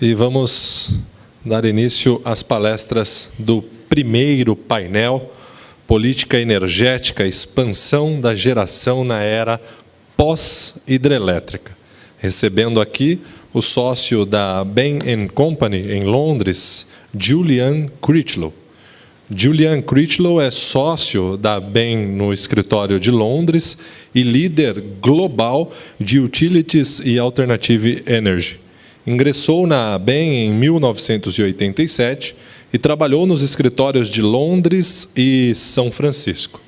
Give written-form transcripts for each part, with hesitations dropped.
E vamos dar início às palestras do primeiro painel, Política Energética, Expansão da Geração na Era Pós-Hidrelétrica. Recebendo aqui o sócio da Bain Company, em Londres, Julian Critchlow. Julian Critchlow é sócio da Bain no escritório de Londres e líder global de Utilities e Alternative Energy. Ingressou na Bain em 1987 e trabalhou nos escritórios de Londres e São Francisco.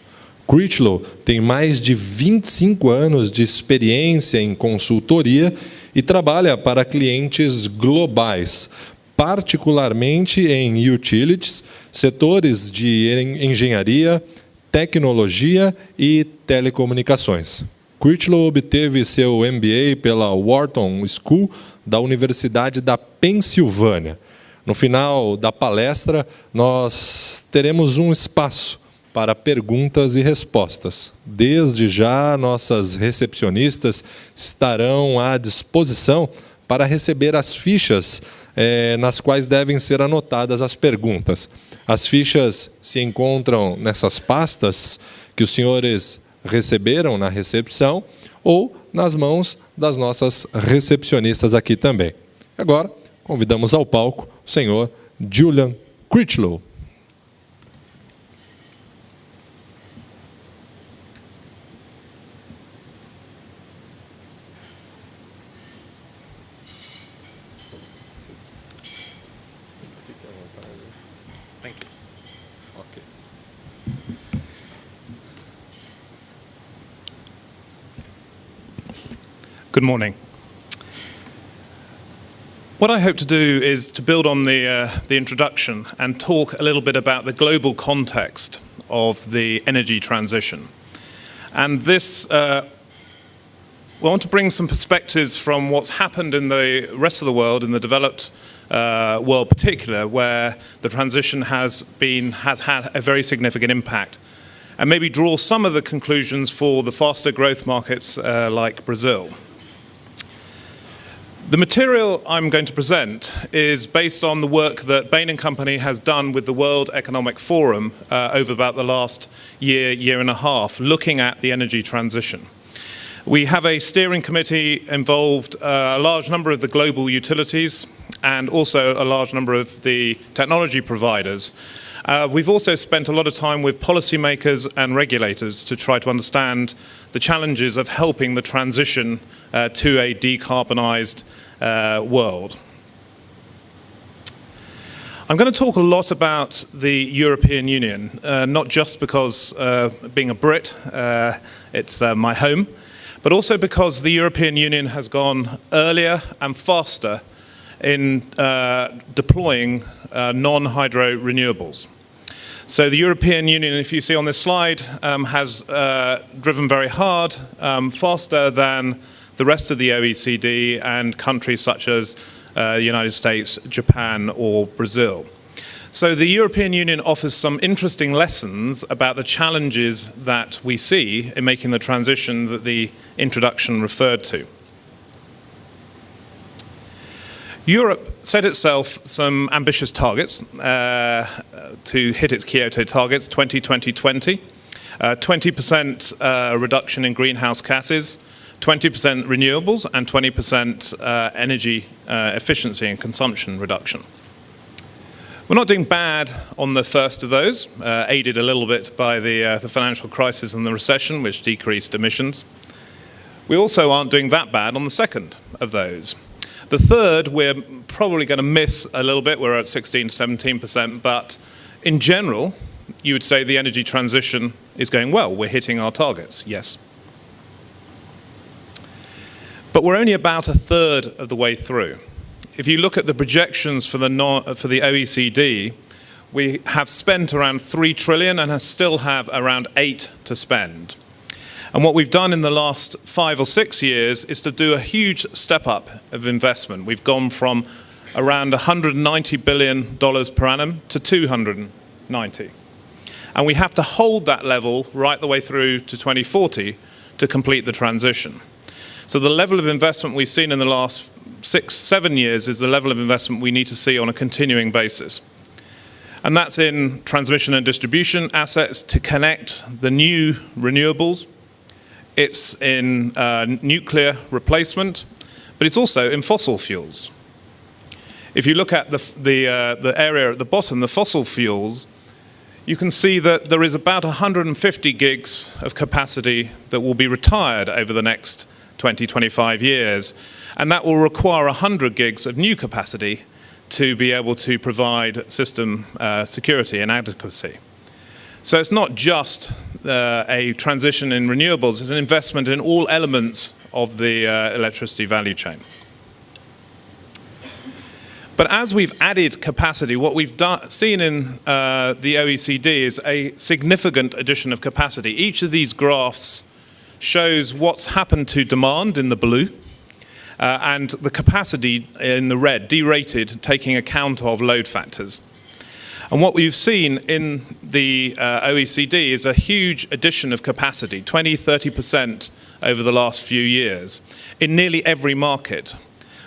Critchlow tem mais de 25 anos de experiência em consultoria e trabalha para clientes globais, particularmente em utilities, setores de engenharia, tecnologia e telecomunicações. Critchlow obteve seu MBA pela Wharton School da Universidade da Pensilvânia. No final da palestra, nós teremos um espaço para perguntas e respostas. Desde já, nossas recepcionistas estarão à disposição para receber as fichas nas quais devem ser anotadas as perguntas. As fichas se encontram nessas pastas que os senhores receberam na recepção ou nas mãos das nossas recepcionistas aqui também. Agora, convidamos ao palco o senhor Julian Critchlow. Good morning. What I hope to do is to build on the introduction and talk a little bit about the global context of the energy transition. And this, we want to bring some perspectives from what's happened in the rest of the world, in the developed world particular, where the transition has had a very significant impact, and maybe draw some of the conclusions for the faster growth markets like Brazil. The material I'm going to present is based on the work that Bain & Company has done with the World Economic Forum over about the last year and a half, looking at the energy transition. We have a steering committee involved, a large number of the global utilities and also a large number of the technology providers. We've also spent a lot of time with policymakers and regulators to try to understand the challenges of helping the transition to a decarbonized world. I'm going to talk a lot about the European Union, not just because being a Brit, it's my home, but also because the European Union has gone earlier and faster in deploying non-hydro renewables. So the European Union, if you see on this slide, has driven very hard, faster than the rest of the OECD and countries such as the United States, Japan or Brazil. So the European Union offers some interesting lessons about the challenges that we see in making the transition that the introduction referred to. Europe set itself some ambitious targets to hit its Kyoto targets, 2020, 20% reduction in greenhouse gases, 20% renewables, and 20% energy efficiency and consumption reduction. We're not doing bad on the first of those, aided a little bit by the financial crisis and the recession, which decreased emissions. We also aren't doing that bad on the second of those. The third, we're probably going to miss a little bit. We're at 16 to 17%, but in general, you would say the energy transition is going well. We're hitting our targets, yes. But we're only about a third of the way through. If you look at the projections for the OECD, we have spent around 3 trillion and still have around 8 to spend. And what we've done in the last 5 or 6 years is to do a huge step up of investment. We've gone from around $190 billion per annum to 290. And we have to hold that level right the way through to 2040 to complete the transition. So the level of investment we've seen in the last 6-7 years is the level of investment we need to see on a continuing basis. And that's in transmission and distribution assets to connect the new renewables. It's in nuclear replacement, but it's also in fossil fuels. If you look at the area at the bottom, the fossil fuels, you can see that there is about 150 gigs of capacity that will be retired over the next 20-25 years. And that will require 100 gigs of new capacity to be able to provide system security and adequacy. So it's not just a transition in renewables, it's an investment in all elements of the electricity value chain. But as we've added capacity, what we've seen in the OECD is a significant addition of capacity. Each of these graphs shows what's happened to demand in the blue, and the capacity in the red, derated, taking account of load factors. And what we've seen in the OECD is a huge addition of capacity, 20-30% over the last few years, in nearly every market,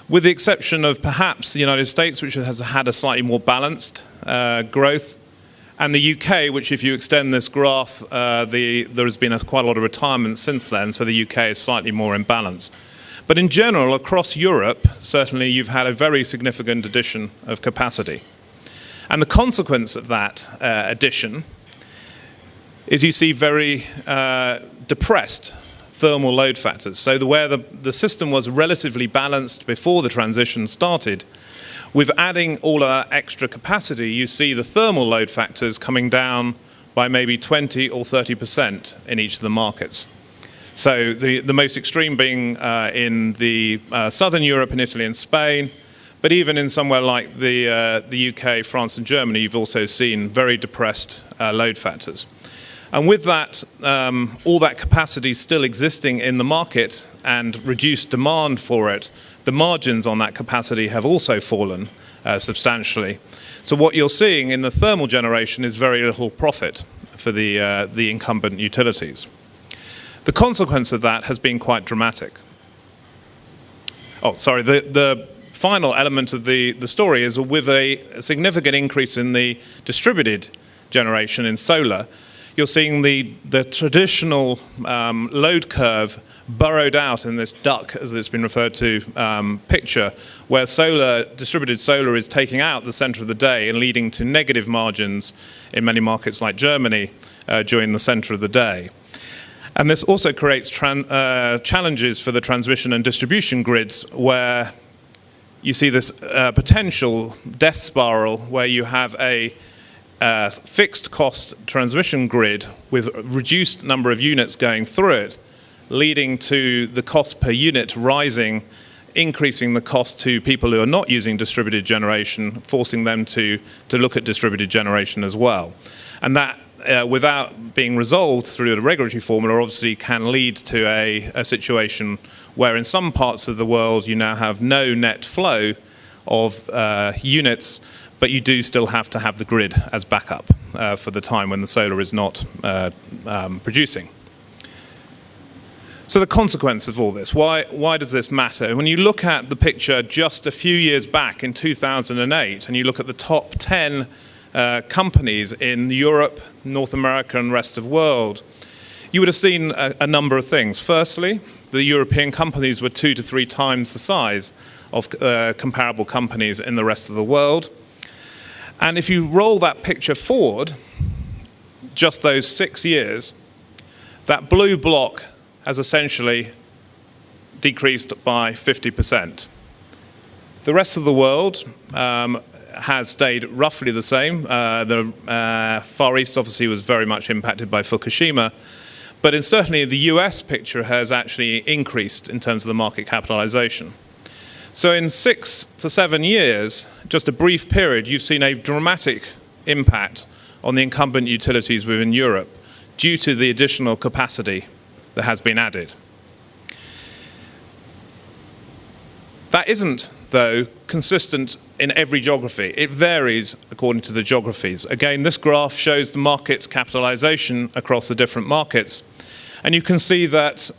with the exception of perhaps the United States, which has had a slightly more balanced growth, and the UK, which if you extend this graph, there has been quite a lot of retirement since then, so the UK is slightly more in balance. But in general, across Europe, certainly you've had a very significant addition of capacity. And the consequence of that addition is you see very depressed thermal load factors. So where the system was relatively balanced before the transition started, with adding all of that extra capacity, you see the thermal load factors coming down by maybe 20 or 30% in each of the markets. So the most extreme being in the southern Europe and Italy and Spain, but even in somewhere like the UK, France and Germany, you've also seen very depressed load factors. And with that, all that capacity still existing in the market and reduced demand for it, the margins on that capacity have also fallen substantially. So what you're seeing in the thermal generation is very little profit for the incumbent utilities. The consequence of that has been quite dramatic. Oh, sorry, the final element of the story is with a significant increase in the distributed generation in solar, you're seeing the traditional load curve burrowed out in this duck, as it's been referred to, picture, where distributed solar is taking out the center of the day and leading to negative margins in many markets like Germany during the center of the day. And this also creates challenges for the transmission and distribution grids, where you see this potential death spiral where you have a fixed cost transmission grid with a reduced number of units going through it, leading to the cost per unit rising, increasing the cost to people who are not using distributed generation, forcing them to look at distributed generation as well. And that, without being resolved through the regulatory formula, obviously can lead to a situation where in some parts of the world you now have no net flow of units, but you do still have to have the grid as backup for the time when the solar is not producing. So the consequence of all this, why does this matter? When you look at the picture just a few years back in 2008, and you look at the top 10 companies in Europe, North America and rest of the world, you would have seen a number of things. Firstly, the European companies were 2 to 3 times the size of comparable companies in the rest of the world. And if you roll that picture forward, just those 6 years, that blue block has essentially decreased by 50%. The rest of the world has stayed roughly the same. The Far East obviously was very much impacted by Fukushima, but certainly the US picture has actually increased in terms of the market capitalization. So in 6 to 7 years, just a brief period, you've seen a dramatic impact on the incumbent utilities within Europe due to the additional capacity that has been added. That isn't, though, consistent in every geography. It varies according to the geographies. Again, this graph shows the market capitalization across the different markets. And you can see that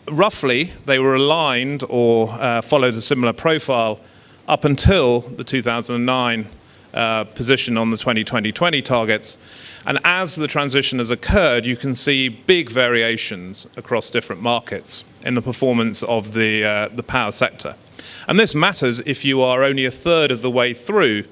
roughly, they were aligned or followed a similar profile up until the 2009 position on the 2020 targets. And as the transition has occurred, you can see big variations across different markets in the performance of the power sector. And this matters if you are only a third of the way through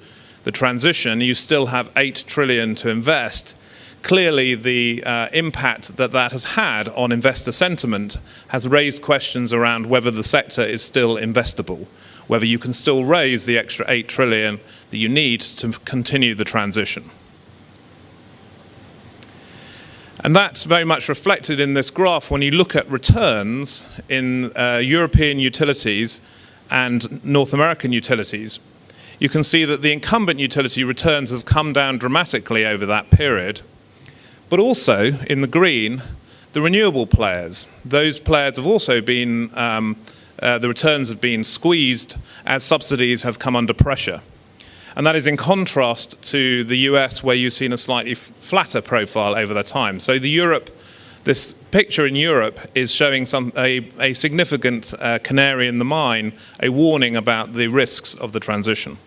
the transition, you still have 8 trillion to invest. Clearly, the impact that that has had on investor sentiment has raised questions around whether the sector is still investable, whether you can still raise the extra 8 trillion that you need to continue the transition. And that's very much reflected in this graph when you look at returns in European utilities and North American utilities. You can see that the incumbent utility returns have come down dramatically over that period. But also, in the green, the renewable players. Those players have also been, the returns have been squeezed as subsidies have come under pressure. And that is in contrast to the US, where you've seen a slightly flatter profile over the time. So this picture in Europe is showing a significant canary in the mine, a warning about the risks of the transition.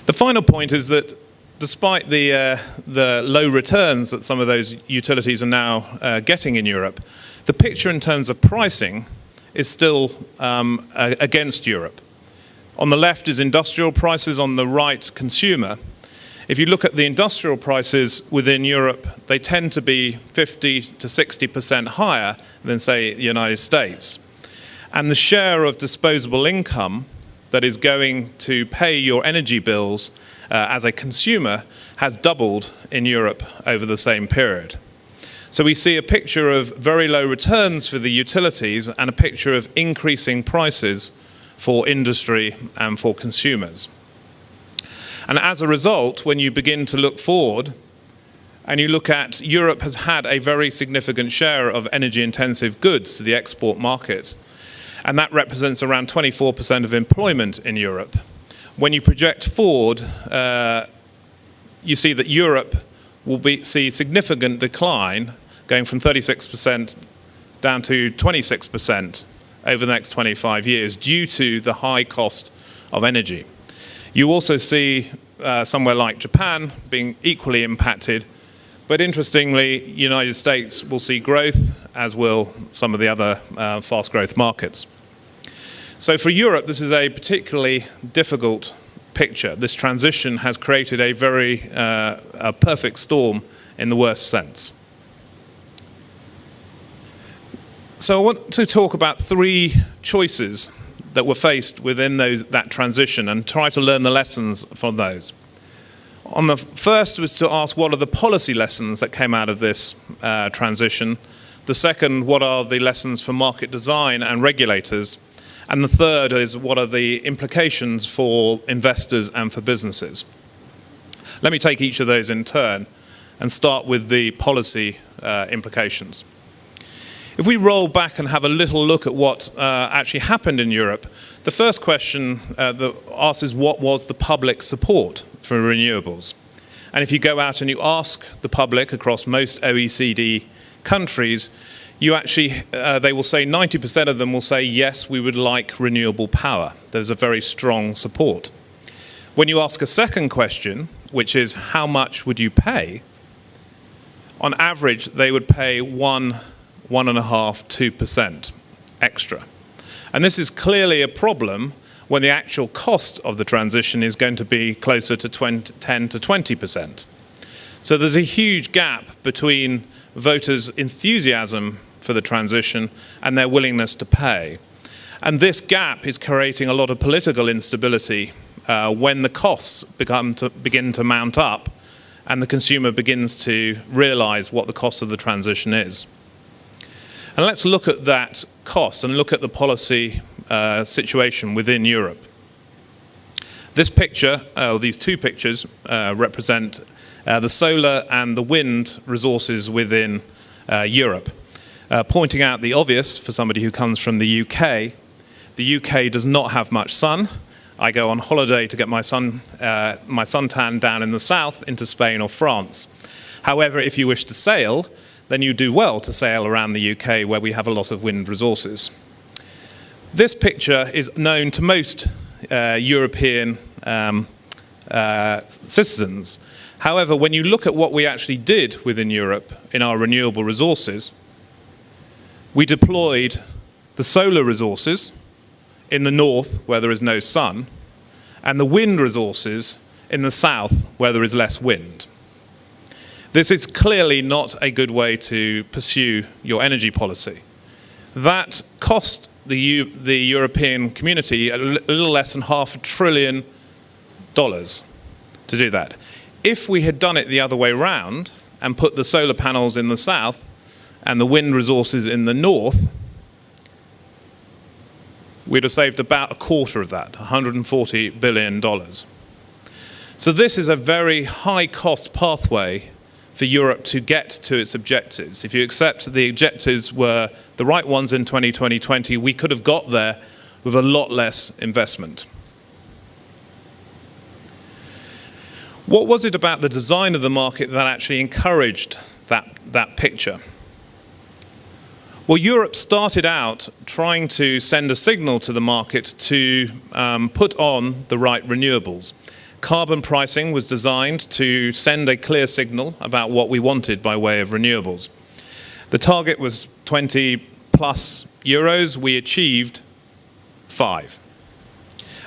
The final point is that despite the low returns that some of those utilities are now getting in Europe, the picture in terms of pricing is still against Europe. On the left is industrial prices, on the right consumer. If you look at the industrial prices within Europe, they tend to be 50 to 60% higher than, say, the United States. And the share of disposable income that is going to pay your energy bills as a consumer has doubled in Europe over the same period. So we see a picture of very low returns for the utilities and a picture of increasing prices for industry and for consumers. And as a result, when you begin to look forward and you look at Europe has had a very significant share of energy-intensive goods to the export market, and that represents around 24% of employment in Europe. When you project forward, you see that Europe will see significant decline, going from 36% down to 26% over the next 25 years due to the high cost of energy. You also see somewhere like Japan being equally impacted, but interestingly, United States will see growth, as will some of the other fast growth markets. So for Europe, this is a particularly difficult picture. This transition has created a perfect storm in the worst sense. So I want to talk about 3 choices that were faced within that transition and try to learn the lessons from those. On the first was to ask what are the policy lessons that came out of this transition. The second, what are the lessons for market design and regulators? And the third is what are the implications for investors and for businesses? Let me take each of those in turn and start with the policy implications. If we roll back and have a little look at what actually happened in Europe, the first question that asks is what was the public support for renewables? And if you go out and you ask the public across most OECD countries, you actually, they will say 90% of them will say, yes, we would like renewable power. There's a very strong support. When you ask a second question, which is how much would you pay? On average, they would pay 1.5%, 2% extra. And this is clearly a problem when the actual cost of the transition is going to be closer to 10 to 20%. So there's a huge gap between voters' enthusiasm for the transition and their willingness to pay. And this gap is creating a lot of political instability when the costs begin to mount up and the consumer begins to realize what the cost of the transition is. And let's look at that cost and look at the policy situation within Europe. This picture, these 2 pictures, represent the solar and the wind resources within Europe. Pointing out the obvious for somebody who comes from the UK does not have much sun. I go on holiday to get my suntan down in the south into Spain or France. However, if you wish to sail, then you do well to sail around the UK, where we have a lot of wind resources. This picture is known to most European citizens. However, when you look at what we actually did within Europe in our renewable resources, we deployed the solar resources in the north, where there is no sun, and the wind resources in the south, where there is less wind. This is clearly not a good way to pursue your energy policy. That cost the European community a little less than $500 billion to do that. If we had done it the other way round and put the solar panels in the south and the wind resources in the north, we'd have saved about a quarter of that, $140 billion. So this is a very high-cost pathway for Europe to get to its objectives. If you accept the objectives were the right ones in 2020, we could have got there with a lot less investment. What was it about the design of the market that actually encouraged that picture? Well, Europe started out trying to send a signal to the market to put on the right renewables. Carbon pricing was designed to send a clear signal about what we wanted by way of renewables. The target was 20 plus euros. We achieved 5.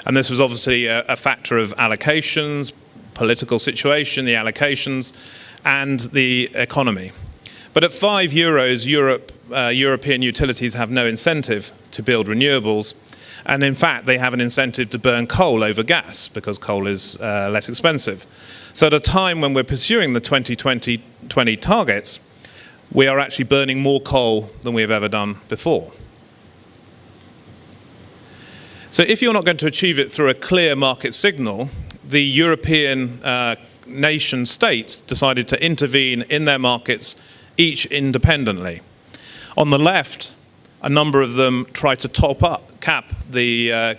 And this was obviously a factor of allocations, political situation, the allocations, and the economy. But at 5 euros, European utilities have no incentive to build renewables. And in fact, they have an incentive to burn coal over gas because coal is less expensive. So at a time when we're pursuing the 2020 targets, we are actually burning more coal than we have ever done before. So if you're not going to achieve it through a clear market signal, the European nation states decided to intervene in their markets, each independently. On the left, a number of them try to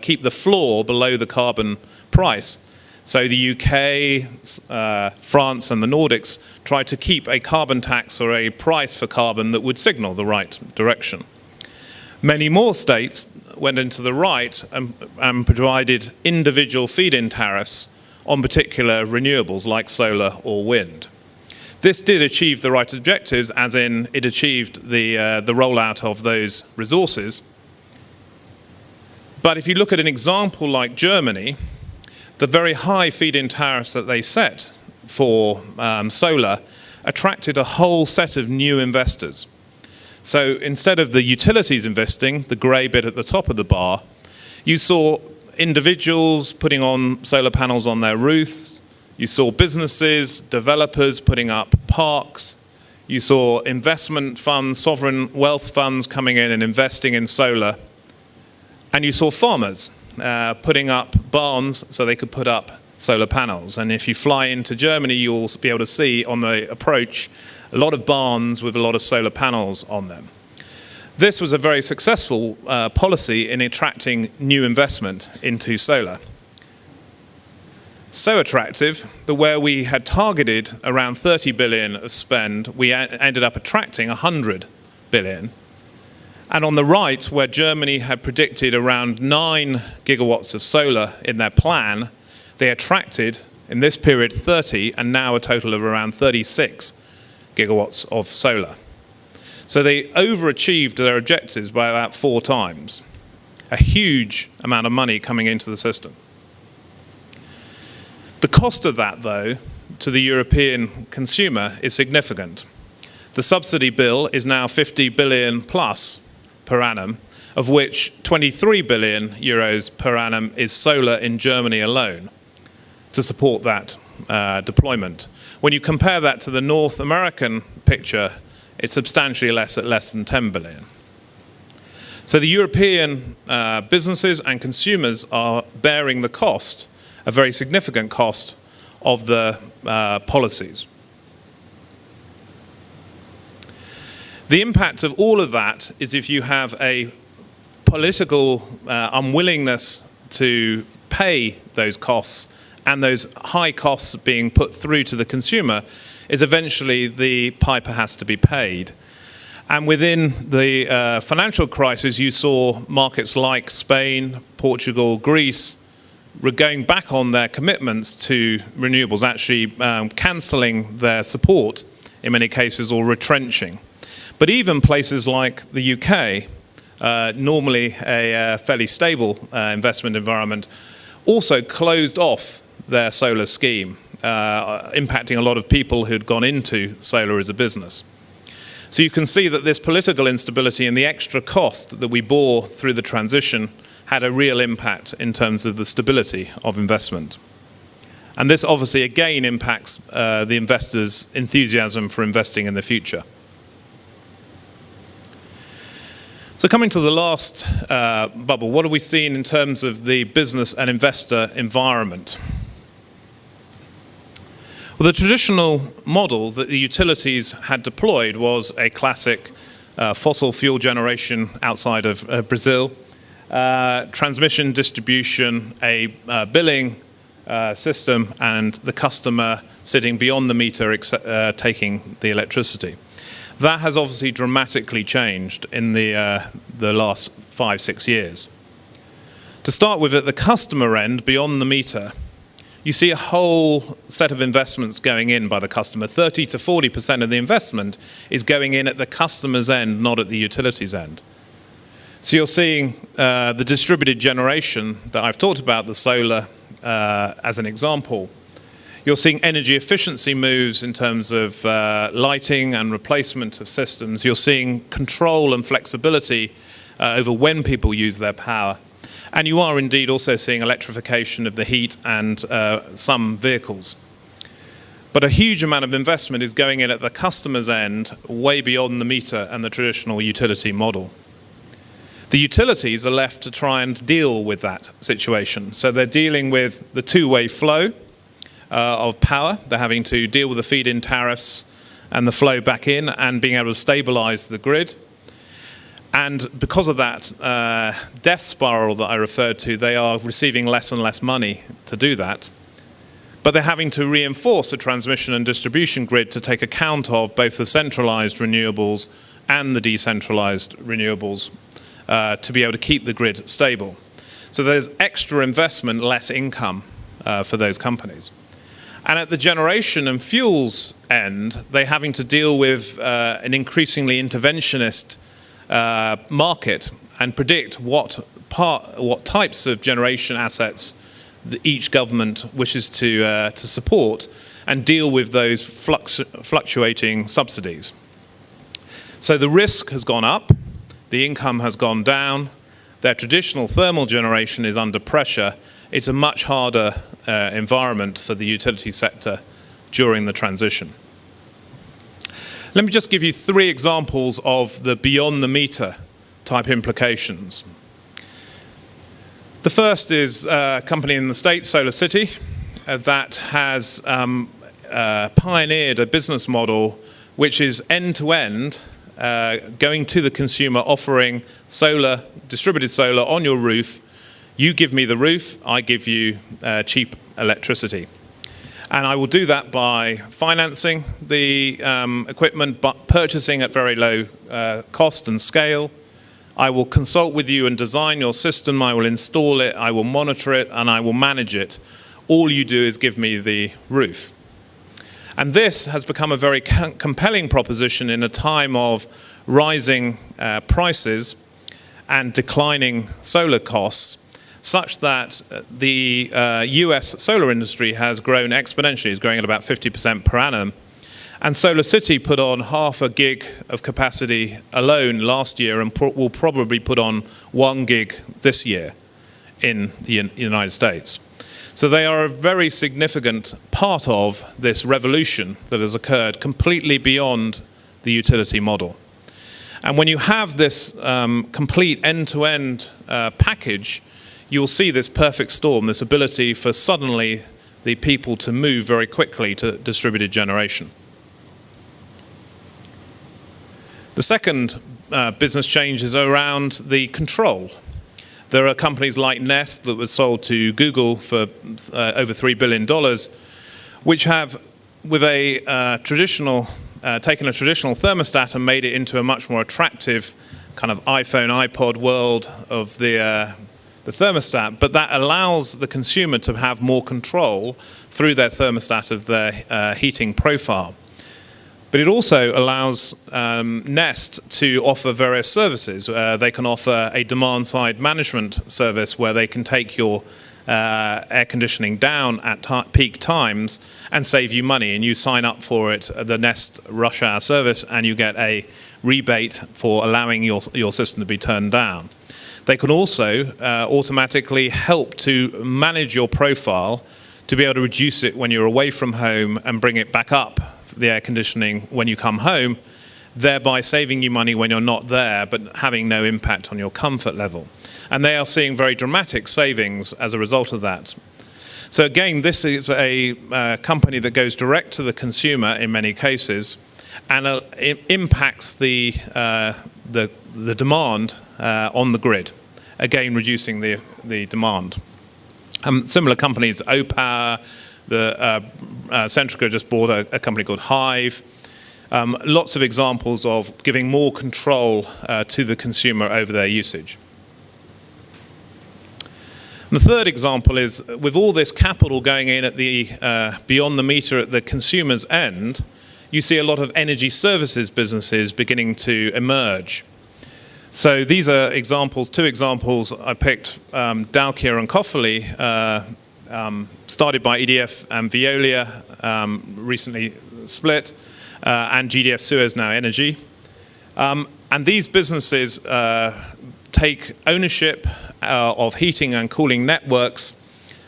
keep the floor below the carbon price. So the UK, France and the Nordics try to keep a carbon tax or a price for carbon that would signal the right direction. Many more states went into the right and provided individual feed-in tariffs on particular renewables like solar or wind. This did achieve the right objectives, as in it achieved the rollout of those resources. But if you look at an example like Germany, the very high feed-in tariffs that they set for solar attracted a whole set of new investors. So instead of the utilities investing, the grey bit at the top of the bar, you saw individuals putting on solar panels on their roofs. You saw businesses, developers putting up parks. You saw investment funds, sovereign wealth funds coming in and investing in solar. And you saw farmers putting up barns so they could put up solar panels. And if you fly into Germany, you'll be able to see on the approach a lot of barns with a lot of solar panels on them. This was a very successful policy in attracting new investment into solar. So attractive that where we had targeted around 30 billion of spend, we ended up attracting 100 billion. And on the right, where Germany had predicted around 9 gigawatts of solar in their plan, they attracted, in this period, 30, and now a total of around 36 gigawatts of solar. So they overachieved their objectives by about 4 times. A huge amount of money coming into the system. The cost of that, though, to the European consumer is significant. The subsidy bill is now 50 billion plus per annum, of which 23 billion euros per annum is solar in Germany alone to support that deployment. When you compare that to the North American picture, it's substantially less, at less than 10 billion. So the European businesses and consumers are bearing the cost, a very significant cost, of the policies. The impact of all of that is if you have a political unwillingness to pay those costs and those high costs being put through to the consumer, is eventually the piper has to be paid. And within the financial crisis, you saw markets like Spain, Portugal, Greece going back on their commitments to renewables, actually cancelling their support in many cases or retrenching. But even places like the UK, normally a fairly stable investment environment, also closed off their solar scheme, impacting a lot of people who'd gone into solar as a business. So you can see that this political instability and the extra cost that we bore through the transition had a real impact in terms of the stability of investment. And this obviously again impacts the investors' enthusiasm for investing in the future. So coming to the last bubble, what have we seen in terms of the business and investor environment? Well, the traditional model that the utilities had deployed was a classic fossil fuel generation outside of Brazil, transmission, distribution, a billing system, and the customer sitting beyond the meter taking the electricity. That has obviously dramatically changed in the last 5-6 years. To start with, at the customer end, beyond the meter, you see a whole set of investments going in by the customer. 30 to 40% of the investment is going in at the customer's end, not at the utility's end. So you're seeing the distributed generation that I've talked about, the solar as an example. You're seeing energy efficiency moves in terms of lighting and replacement of systems. You're seeing control and flexibility over when people use their power. And you are indeed also seeing electrification of the heat and some vehicles. But a huge amount of investment is going in at the customer's end, way beyond the meter and the traditional utility model. The utilities are left to try and deal with that situation. So they're dealing with the two-way flow of power. They're having to deal with the feed-in tariffs and the flow back in and being able to stabilize the grid. And because of that death spiral that I referred to, they are receiving less and less money to do that. But they're having to reinforce the transmission and distribution grid to take account of both the centralized renewables and the decentralized renewables to be able to keep the grid stable. So there's extra investment, less income for those companies. And at the generation and fuels end, they're having to deal with an increasingly interventionist market and predict what types of generation assets each government wishes to support and deal with those fluctuating subsidies. So the risk has gone up, the income has gone down, their traditional thermal generation is under pressure. It's a much harder environment for the utility sector during the transition. Let me just give you 3 examples of the beyond the meter type implications. The first is a company in the States, Solar City, that has pioneered a business model which is end-to-end, going to the consumer, offering solar, distributed solar on your roof. You give me the roof, I give you cheap electricity. And I will do that by financing the equipment, but purchasing at very low cost and scale. I will consult with you and design your system. I will install it, I will monitor it, and I will manage it. All you do is give me the roof. And this has become a very compelling proposition in a time of rising prices and declining solar costs, such that the US solar industry has grown exponentially. It's growing at about 50% per annum. And Solar City put on 0.5 gig of capacity alone last year and will probably put on 1 gig this year in the United States. So they are a very significant part of this revolution that has occurred completely beyond the utility model. And when you have this complete end-to-end package, you'll see this perfect storm, this ability for suddenly the people to move very quickly to distributed generation. The second business change is around the control. There are companies like Nest that was sold to Google for over $3 billion, which have with a taken a traditional thermostat and made it into a much more attractive kind of iPhone, iPod world of the thermostat, but that allows the consumer to have more control through their thermostat of their heating profile. But it also allows Nest to offer various services. They can offer a demand-side management service where they can take your air conditioning down at peak times and save you money, and you sign up for it, the Nest rush hour service, and you get a rebate for allowing your system to be turned down. They can also automatically help to manage your profile to be able to reduce it when you're away from home and bring it back up, the air conditioning, when you come home, thereby saving you money when you're not there, but having no impact on your comfort level. And they are seeing very dramatic savings as a result of that. So again, this is a company that goes direct to the consumer in many cases, and it impacts the demand on the grid, again reducing the demand. Similar companies, Opower, Centrica just bought a company called Hive. Lots of examples of giving more control to the consumer over their usage. And the third example is, with all this capital going in at the beyond the meter at the consumer's end, you see a lot of energy services businesses beginning to emerge. So these are examples, two examples I picked, Dalkia and Cofferley, started by EDF and Veolia, recently split, and GDF Suez now Energy. And these businesses take ownership of heating and cooling networks,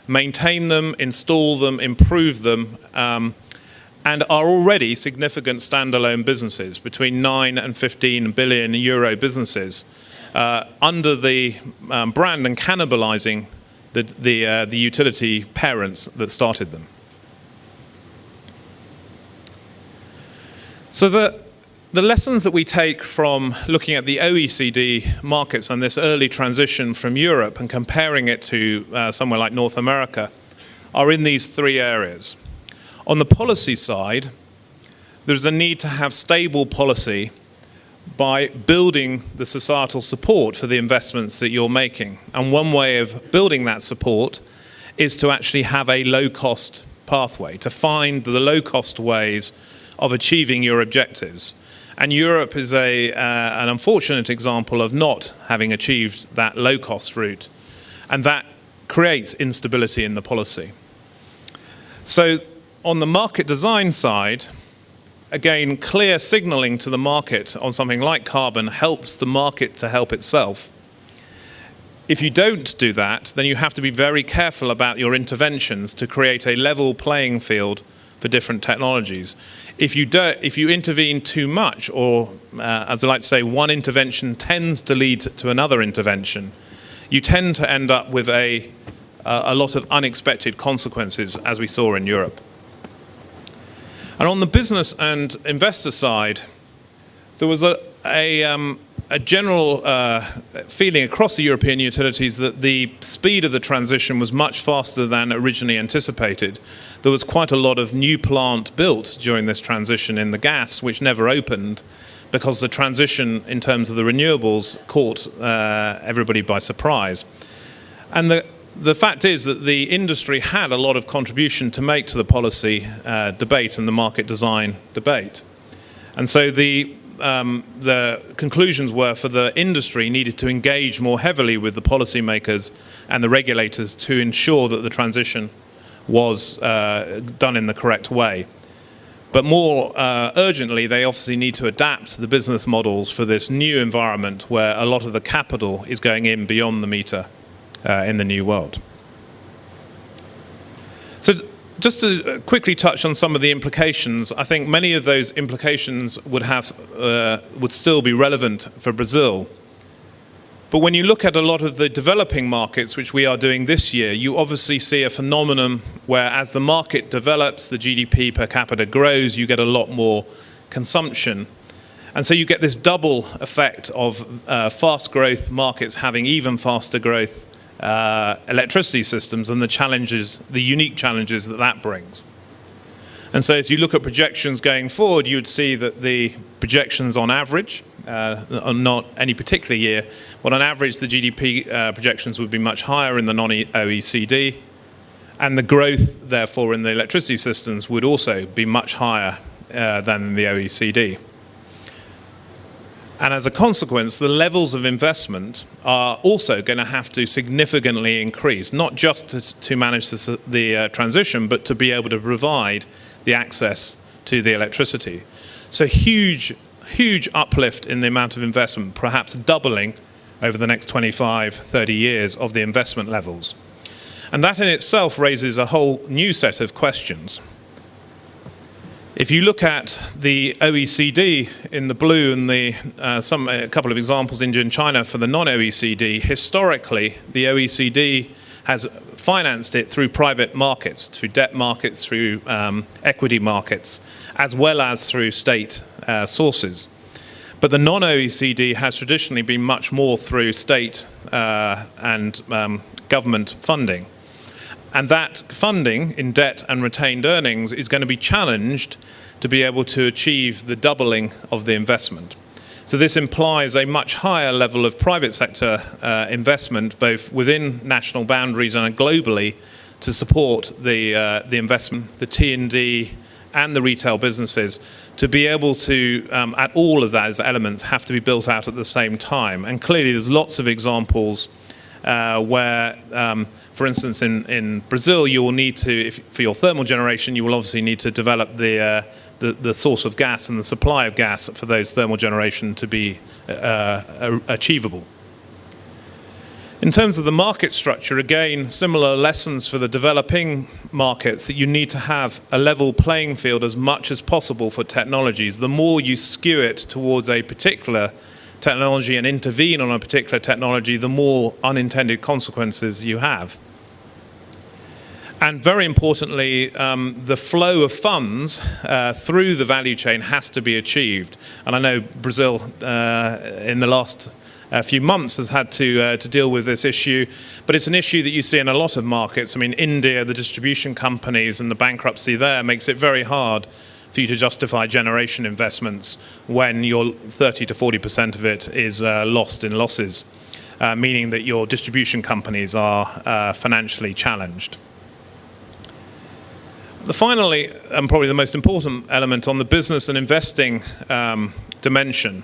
maintain them, install them, improve them, and are already significant standalone businesses, between 9 and 15 billion euro businesses, under the brand and cannibalizing the utility parents that started them. So the lessons that we take from looking at the OECD markets and this early transition from Europe and comparing it to somewhere like North America are in these three areas. On the policy side, there's a need to have stable policy by building the societal support for the investments that you're making. And one way of building that support is to actually have a low-cost pathway, to find the low-cost ways of achieving your objectives. And Europe is an unfortunate example of not having achieved that low-cost route. And that creates instability in the policy. So on the market design side, again, clear signaling to the market on something like carbon helps the market to help itself. If you don't do that, then you have to be very careful about your interventions to create a level playing field for different technologies. If you intervene too much, or as I like to say, one intervention tends to lead to another intervention, you tend to end up with a lot of unexpected consequences, as we saw in Europe. And on the business and investor side, there was a general feeling across the European utilities that the speed of the transition was much faster than originally anticipated. There was quite a lot of new plant built during this transition in the gas, which never opened, because the transition in terms of the renewables caught everybody by surprise. And the fact is that the industry had a lot of contribution to make to the policy debate and the market design debate. And so the conclusions were, for the industry needed to engage more heavily with the policymakers and the regulators to ensure that the transition was done in the correct way. But more urgently, they obviously need to adapt the business models for this new environment where a lot of the capital is going in beyond the meter in the new world. So just to quickly touch on some of the implications, I think many of those implications would still be relevant for Brazil. But when you look at a lot of the developing markets, which we are doing this year, you obviously see a phenomenon where, as the market develops, the GDP per capita grows, you get a lot more consumption. And so you get this double effect of fast growth markets having even faster growth electricity systems, and the unique challenges that brings. And so as you look at projections going forward, you would see that the projections on average, not any particular year, but on average the GDP projections would be much higher in the non-OECD, and the growth, therefore, in the electricity systems would also be much higher than in the OECD. And as a consequence, the levels of investment are also going to have to significantly increase, not just to manage the transition, but to be able to provide the access to the electricity. So huge uplift in the amount of investment, perhaps doubling over the next 25, 30 years of the investment levels. And that in itself raises a whole new set of questions. If you look at the OECD in the blue and a couple of examples, India and China, for the non-OECD, historically the OECD has financed it through private markets, through debt markets, through equity markets, as well as through state sources. But the non-OECD has traditionally been much more through state and government funding. And that funding in debt and retained earnings is going to be challenged to be able to achieve the doubling of the investment. So this implies a much higher level of private sector investment, both within national boundaries and globally, to support the investment, the T&D and the retail businesses, to be able to, at all of those elements, have to be built out at the same time. And clearly there's lots of examples where, for instance, in Brazil, you will need to, for your thermal generation, you will obviously need to develop the source of gas and the supply of gas for those thermal generation to be achievable. In terms of the market structure, again, similar lessons for the developing markets, that you need to have a level playing field as much as possible for technologies. The more you skew it towards a particular technology and intervene on a particular technology, the more unintended consequences you have. And very importantly, the flow of funds through the value chain has to be achieved. And I know Brazil, in the last few months, has had to deal with this issue, but it's an issue that you see in a lot of markets. I mean, India, the distribution companies and the bankruptcy there makes it very hard for you to justify generation investments when your 30 to 40% of it is lost in losses, meaning that your distribution companies are financially challenged. Finally, and probably the most important element on the business and investing dimension,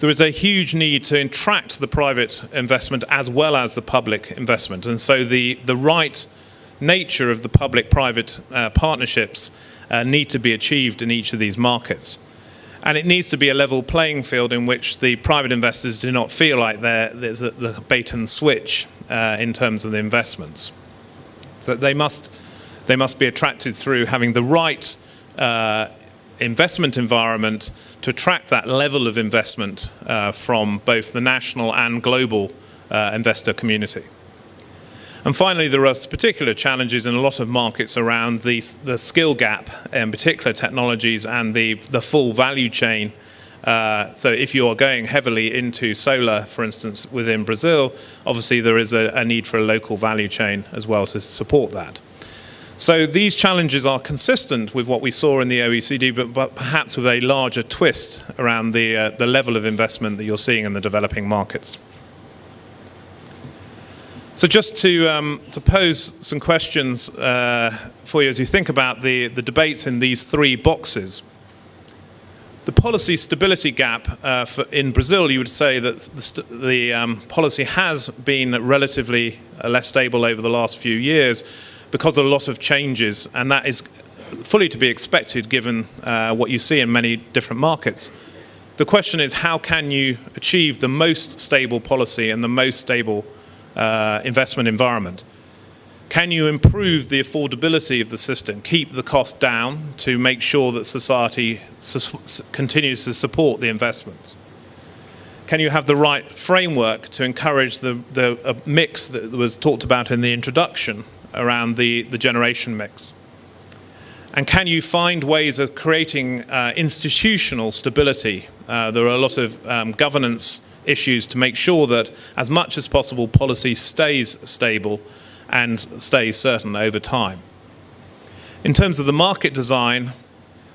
there is a huge need to attract the private investment as well as the public investment. And so the right nature of the public-private partnerships need to be achieved in each of these markets. And it needs to be a level playing field in which the private investors do not feel like there's the bait and switch in terms of the investments. That they must be attracted through having the right investment environment to attract that level of investment from both the national and global investor community. And finally, there are particular challenges in a lot of markets around the skill gap, in particular technologies and the full value chain. So if you are going heavily into solar, for instance, within Brazil, obviously there is a need for a local value chain as well to support that. So these challenges are consistent with what we saw in the OECD, but perhaps with a larger twist around the level of investment that you're seeing in the developing markets. So just to pose some questions for you as you think about the debates in these three boxes. The policy stability gap in Brazil, you would say that the policy has been relatively less stable over the last few years because of a lot of changes, and that is fully to be expected given what you see in many different markets. The question is, how can you achieve the most stable policy and the most stable investment environment? Can you improve the affordability of the system, keep the cost down to make sure that society continues to support the investments? Can you have the right framework to encourage the mix that was talked about in the introduction around the generation mix? And can you find ways of creating institutional stability? There are a lot of governance issues to make sure that as much as possible policy stays stable and stays certain over time. In terms of the market design,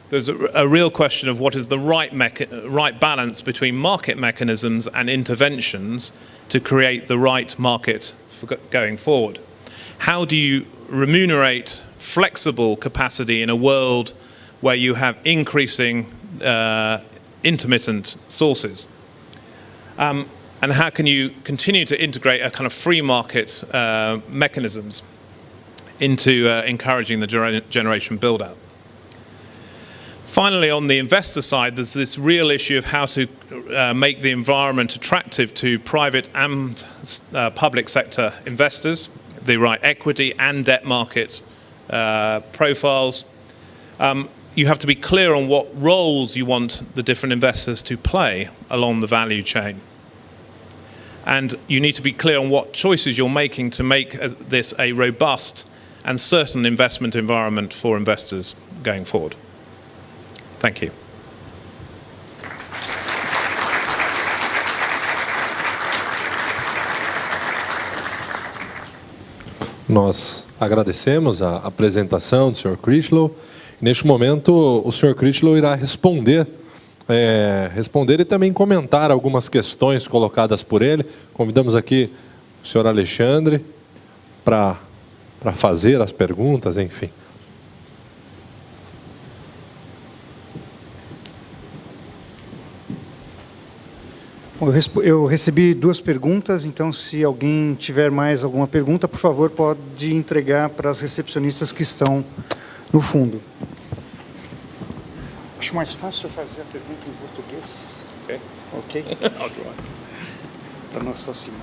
there's a real question of what is the right balance between market mechanisms and interventions to create the right market for going forward. How do you remunerate flexible capacity in a world where you have increasing intermittent sources? And how can you continue to integrate a kind of free market mechanisms into encouraging the generation build-out? Finally, on the investor side, there's this real issue of how to make the environment attractive to private and public sector investors, the right equity and debt market profiles. You have to be clear on what roles you want the different investors to play along the value chain. And you need to be clear on what choices you're making to make this a robust and certain investment environment for investors going forward. Thank you. Nós agradecemos a apresentação do Sr. Critchlow. Neste momento, o Sr. Critchlow irá responder e também comentar algumas questões colocadas por ele. Convidamos aqui o Sr. Alexandre para fazer as perguntas, enfim. Bom, eu recebi 2 perguntas, então se alguém tiver mais alguma pergunta, por favor, pode entregar para as recepcionistas que estão no fundo. Acho mais fácil fazer a pergunta em português. Ok? I'll try. Para não assassinar.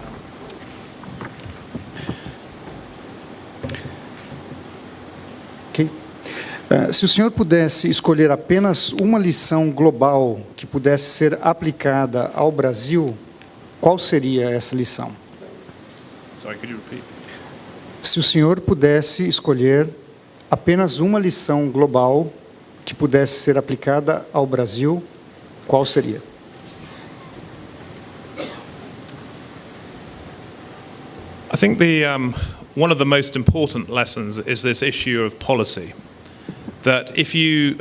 Ok. Se o senhor pudesse escolher apenas uma lição global que pudesse ser aplicada ao Brasil, qual seria essa lição? Sorry, could you repeat? Se o senhor pudesse escolher apenas uma lição global que pudesse ser aplicada ao Brasil, qual seria? I think one of the most important lessons is this issue of policy. That if you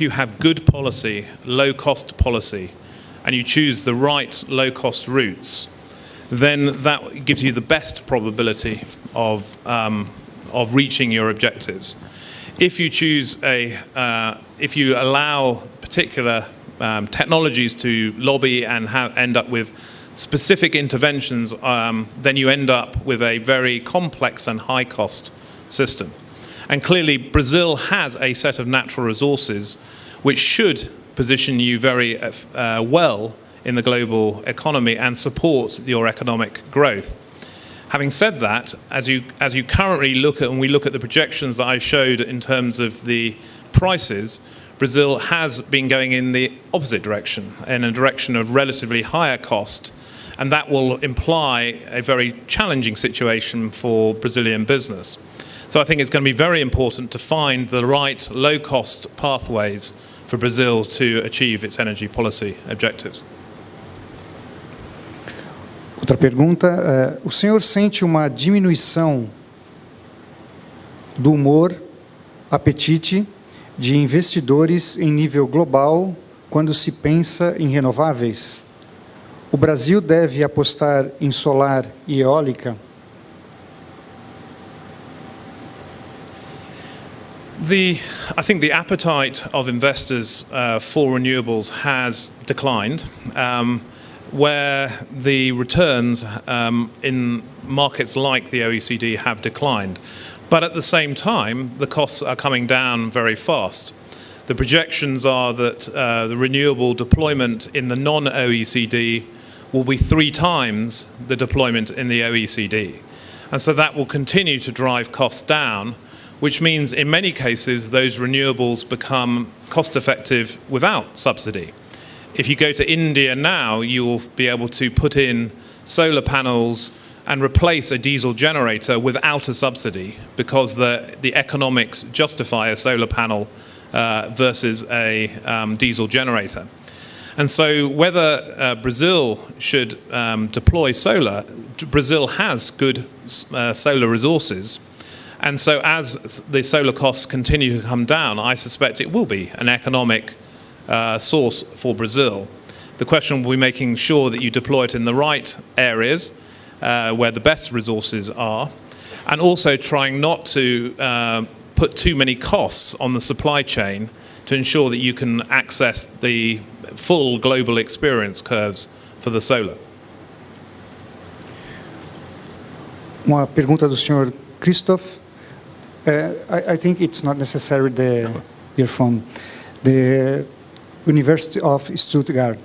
have good policy, low-cost policy, and you choose the right low-cost routes, then that gives you the best probability of reaching your objectives. If you choose if you allow particular technologies to lobby and end up with specific interventions, then you end up with a very complex and high-cost system. And clearly, Brazil has a set of natural resources which should position you very well in the global economy and support your economic growth. Having said that, as you currently look at, and we look at the projections that I showed in terms of the prices, Brazil has been going in the opposite direction, in a direction of relatively higher cost, and that will imply a very challenging situation for Brazilian business. So I think it's going to be very important to find the right low-cost pathways for Brazil to achieve its energy policy objectives. Outra pergunta, o senhor sente uma diminuição do humor, apetite de investidores em nível global quando se pensa em renováveis? O Brasil deve apostar em solar e eólica? I think the appetite of investors for renewables has declined, where the returns in markets like the OECD have declined. But at the same time, the costs are coming down very fast. The projections are that the renewable deployment in the non-OECD will be 3 times the deployment in the OECD. And so that will continue to drive costs down, which means in many cases those renewables become cost-effective without subsidy. If you go to India now, you will be able to put in solar panels and replace a diesel generator without a subsidy because the economics justify a solar panel versus a diesel generator. And so whether Brazil should deploy solar, Brazil has good solar resources. And so as the solar costs continue to come down, I suspect it will be an economic source for Brazil. The question will be making sure that you deploy it in the right areas where the best resources are, and also trying not to put too many costs on the supply chain to ensure that you can access the full global experience curves for the solar. Uma pergunta do Sr. Christoph. I think it's not necessary you're from the University of Stuttgart.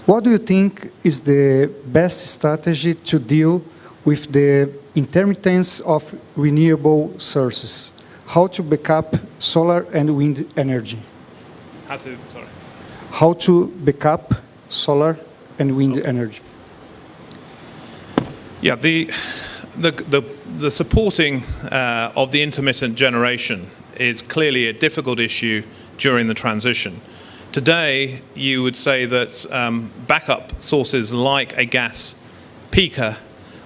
What do you think is the best strategy to deal with the intermittence of renewable sources? How to backup solar and wind energy? How to backup solar and wind energy? Yeah, the supporting of the intermittent generation is clearly a difficult issue during the transition. Today, you would say that backup sources like a gas peaker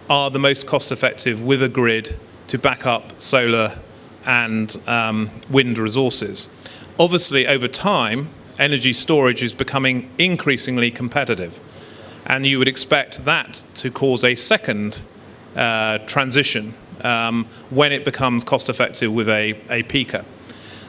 are the most cost-effective with a grid to back up solar and wind resources. Obviously, over time, energy storage is becoming increasingly competitive, and you would expect that to cause a second transition when it becomes cost-effective with a peaker.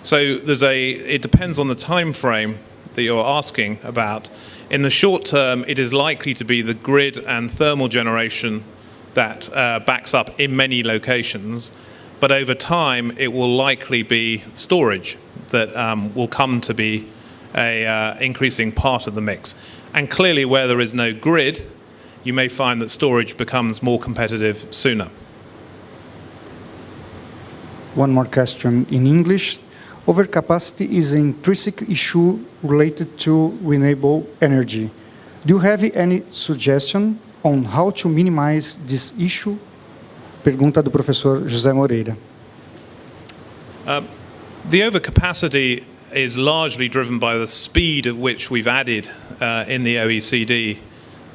So it depends on the time frame that you're asking about. In the short term, it is likely to be the grid and thermal generation that backs up in many locations, but over time it will likely be storage that will come to be a increasing part of the mix. And clearly where there is no grid, you may find that storage becomes more competitive sooner. One more question in English. Overcapacity is an intrinsic issue related to renewable energy. Do you have any suggestion on how to minimize this issue? Pergunta do professor José Moreira. The overcapacity is largely driven by the speed at which we've added in the OECD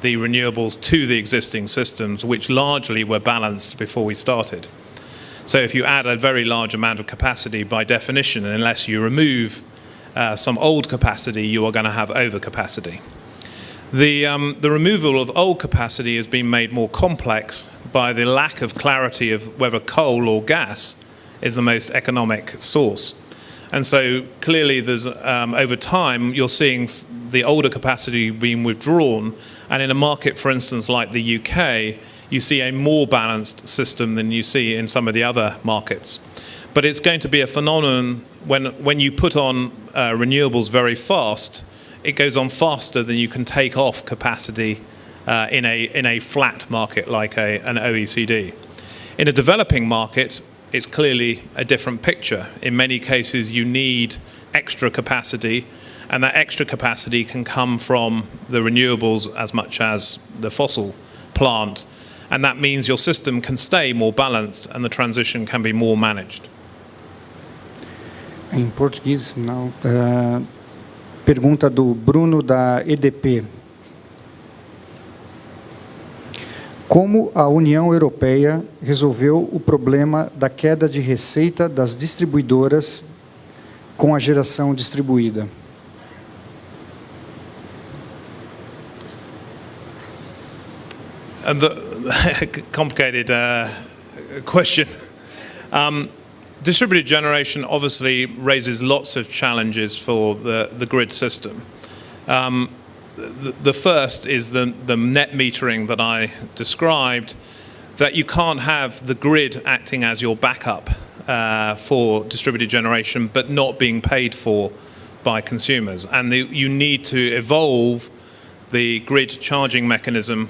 the renewables to the existing systems, which largely were balanced before we started. So if you add a very large amount of capacity, by definition, unless you remove some old capacity, you are going to have overcapacity. The removal of old capacity has been made more complex by the lack of clarity of whether coal or gas is the most economic source. And so clearly there's, over time, you're seeing the older capacity being withdrawn, and in a market, for instance, like the UK, you see a more balanced system than you see in some of the other markets. But it's going to be a phenomenon when you put on renewables very fast, it goes on faster than you can take off capacity in a flat market like an OECD. In a developing market, it's clearly a different picture. In many cases, you need extra capacity, and that extra capacity can come from the renewables as much as the fossil plant. And that means your system can stay more balanced and the transition can be more managed. Em português, não. Pergunta do Bruno da EDP. Como a União Europeia resolveu o problema da queda de receita das distribuidoras com a geração distribuída? Complicated question. Distributed generation obviously raises lots of challenges for the grid system. The first is the net metering that I described, that you can't have the grid acting as your backup for distributed generation but not being paid for by consumers. And you need to evolve the grid charging mechanism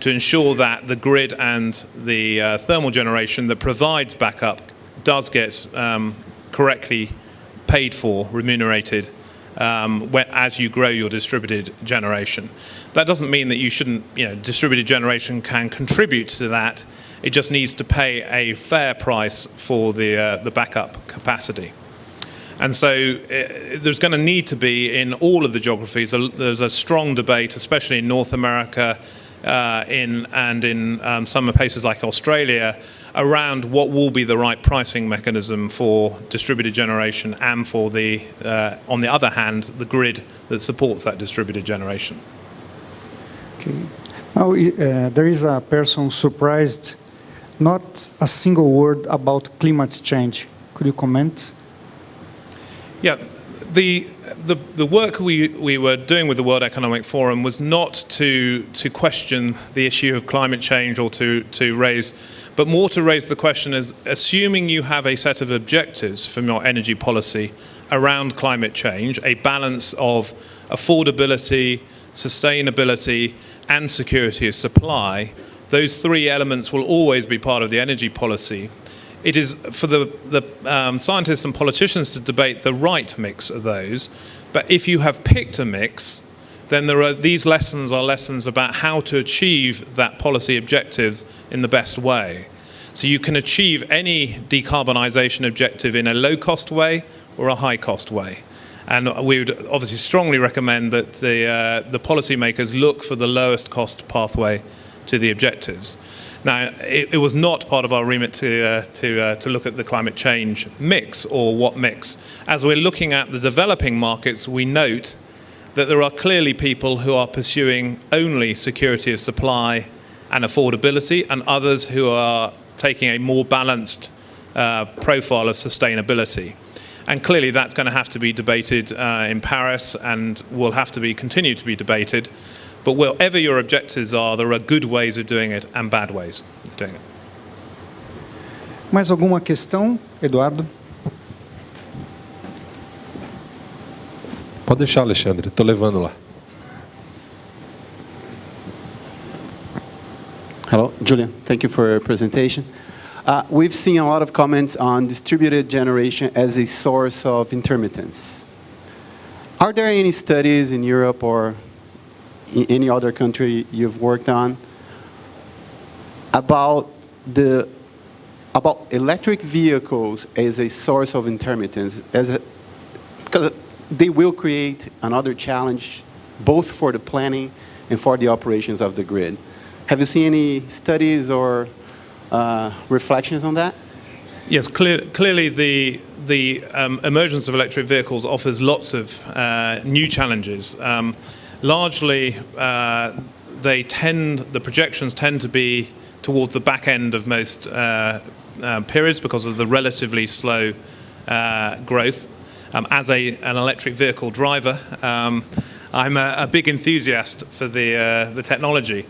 to ensure that the grid and the thermal generation that provides backup does get correctly paid for, remunerated, as you grow your distributed generation. That doesn't mean that you shouldn't, distributed generation can contribute to that. It just needs to pay a fair price for the backup capacity. And so there's going to need to be, in all of the geographies, there's a strong debate, especially in North America, in some places like Australia, around what will be the right pricing mechanism for distributed generation and for the, on the other hand, the grid that supports that distributed generation. Okay. Now, there is a person surprised, not a single word about climate change. Could you comment? Yeah, the work we were doing with the World Economic Forum was not to question the issue of climate change or to raise, but more to raise the question as assuming you have a set of objectives from your energy policy around climate change, a balance of affordability, sustainability, and security of supply, those three elements will always be part of the energy policy. It is for the scientists and politicians to debate the right mix of those, but if you have picked a mix, then these lessons are lessons about how to achieve that policy objectives in the best way. So you can achieve any decarbonisation objective in a low-cost way or a high-cost way. And we would obviously strongly recommend that the policymakers look for the lowest cost pathway to the objectives. Now, it was not part of our remit to look at the climate change mix or what mix. As we're looking at the developing markets, we note that there are clearly people who are pursuing only security of supply and affordability, and others who are taking a more balanced profile of sustainability. And clearly that's going to have to be debated in Paris and will have to continue to be debated. But whatever your objectives are, there are good ways of doing it and bad ways of doing it. Mais alguma questão, Eduardo? Pode deixar, Alexandre. Estou levando lá. Hello, Julian. Thank you for your presentation. We've seen a lot of comments on distributed generation as a source of intermittence. Are there any studies in Europe or in any other country you've worked on about electric vehicles as a source of intermittence, because they will create another challenge both for the planning and for the operations of the grid? Have you seen any studies or reflections on that? Yes, clearly the emergence of electric vehicles offers lots of new challenges. Largely, the projections tend to be towards the back end of most periods because of the relatively slow growth. As an electric vehicle driver, I'm a big enthusiast for the technology.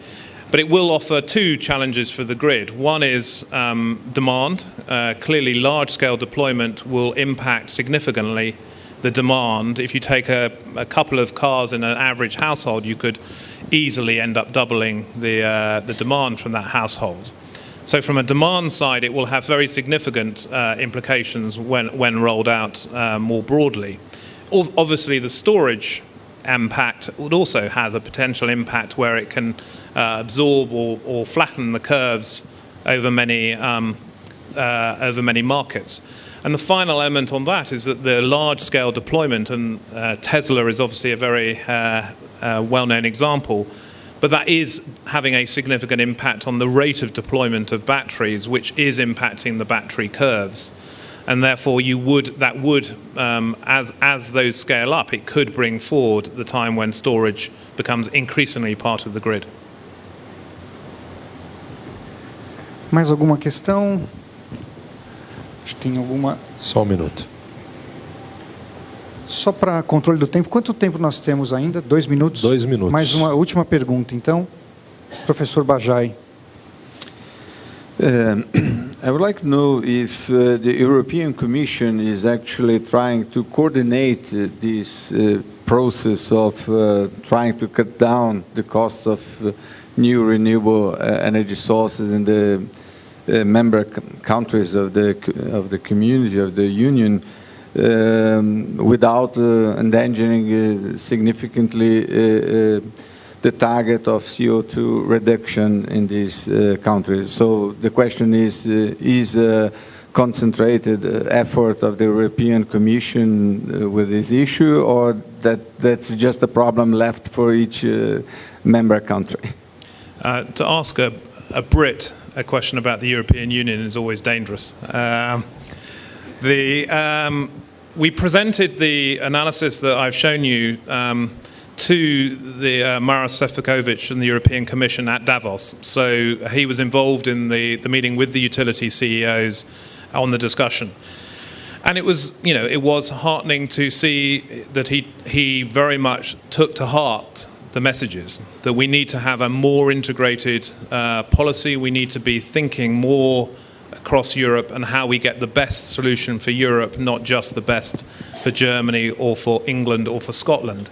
But it will offer two challenges for the grid. One is demand. Clearly, large-scale deployment will impact significantly the demand. If you take a couple of cars in an average household, you could easily end up doubling the demand from that household. So from a demand side, it will have very significant implications when rolled out more broadly. Obviously, the storage impact also has a potential impact where it can absorb or flatten the curves over many markets. And the final element on that is that the large-scale deployment, and Tesla is obviously a very well-known example, but that is having a significant impact on the rate of deployment of batteries, which is impacting the battery curves. And therefore, as those scale up, it could bring forward the time when storage becomes increasingly part of the grid. Mais alguma questão? Acho que tem alguma. Só um minuto. Só para controle do tempo, quanto tempo nós temos ainda? 2 minutos? 2 minutos. Mais uma última pergunta, então. Professor Bajai. I would like to know if the European Commission is actually trying to coordinate this process of trying to cut down the cost of new renewable energy sources in the member countries of the community of the Union without endangering significantly the target of CO2 reduction in these countries. So the question is a concentrated effort of the European Commission with this issue, or that's just a problem left for each member country? To ask a Brit a question about the European Union is always dangerous. We presented the analysis that I've shown you to the Maros Sefcovic from the European Commission at Davos. So he was involved in the meeting with the utility CEOs on the discussion. And it was, it was heartening to see that he very much took to heart the messages, that we need to have a more integrated policy. We need to be thinking more across Europe and how we get the best solution for Europe, not just the best for Germany or for England or for Scotland.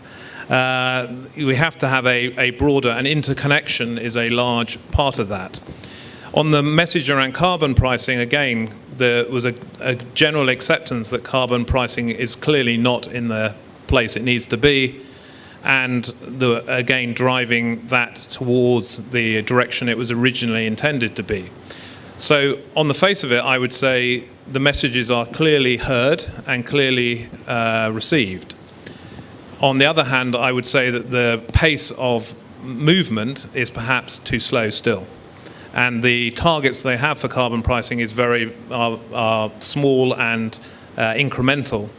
We have to have a broader, and interconnection is a large part of that. On the message around carbon pricing, again, there was a general acceptance that carbon pricing is clearly not in the place it needs to be, and again driving that towards the direction it was originally intended to be. So on the face of it, I would say the messages are clearly heard and clearly received. On the other hand, I would say that the pace of movement is perhaps too slow still. And the targets they have for carbon pricing is are small and incremental,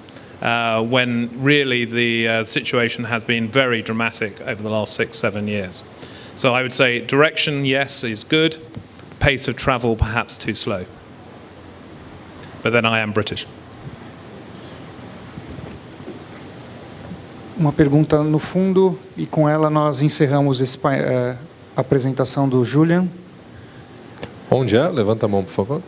when really the situation has been very dramatic over the last 6-7 years. So I would say direction, yes, is good. Pace of travel, perhaps too slow. But then I am British. Uma pergunta no fundo, e com ela nós encerramos a apresentação do Julian. Onde é? Levanta a mão, por favor.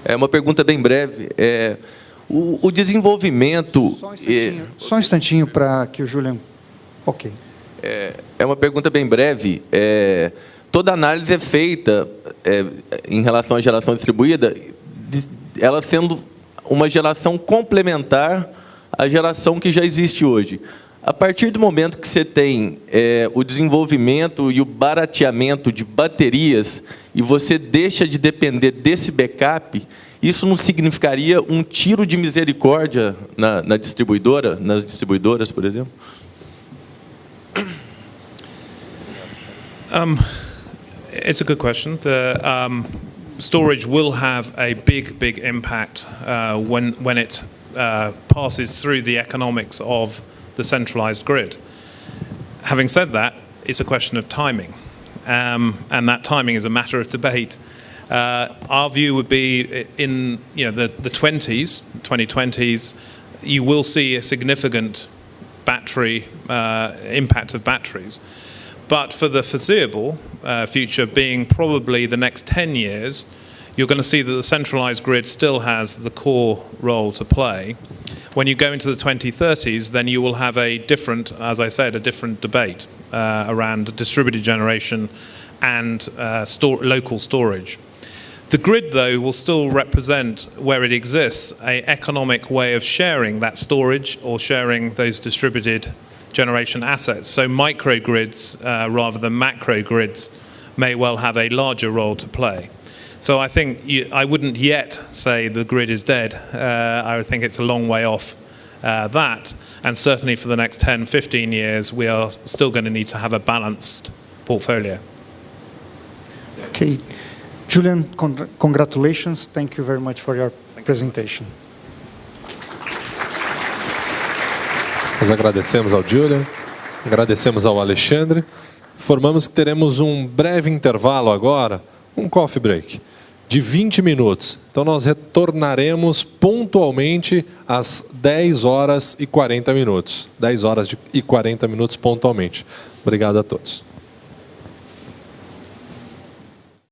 É uma pergunta bem breve. O desenvolvimento... Só um instantinho para que o Julian... Ok. É uma pergunta bem breve. Toda análise é feita em relação à geração distribuída, ela sendo uma geração complementar à geração que já existe hoje. A partir do momento que você tem o desenvolvimento e o barateamento de baterias e você deixa de depender desse backup, isso não significaria um tiro de misericórdia na distribuidora, nas distribuidoras, por exemplo? It's a good question. The storage will have a big impact when it passes through the economics of the centralized grid. Having said that, it's a question of timing, and that timing is a matter of debate. Our view would be in the 2020s, you will see a significant battery impact of batteries. But for the foreseeable future, being probably the next 10 years, you're going to see that the centralized grid still has the core role to play. When you go into the 2030s, then you will have a different, as I said, a different debate around distributed generation and local storage. The grid, though, will still represent, where it exists, an economic way of sharing that storage or sharing those distributed generation assets. So microgrids rather than macro grids may well have a larger role to play. So I think I wouldn't yet say the grid is dead. I would think it's a long way off that. And certainly for the next 10, 15 years, we are still going to need to have a balanced portfolio. Okay. Julian, congratulations. Thank you very much for your presentation. Nós agradecemos ao Julian, agradecemos ao Alexandre. Informamos que teremos um breve intervalo agora, um coffee break, de 20 minutos. Então nós retornaremos pontualmente às 10 horas e 40 minutos. 10 horas e 40 minutos pontualmente. Obrigado a todos.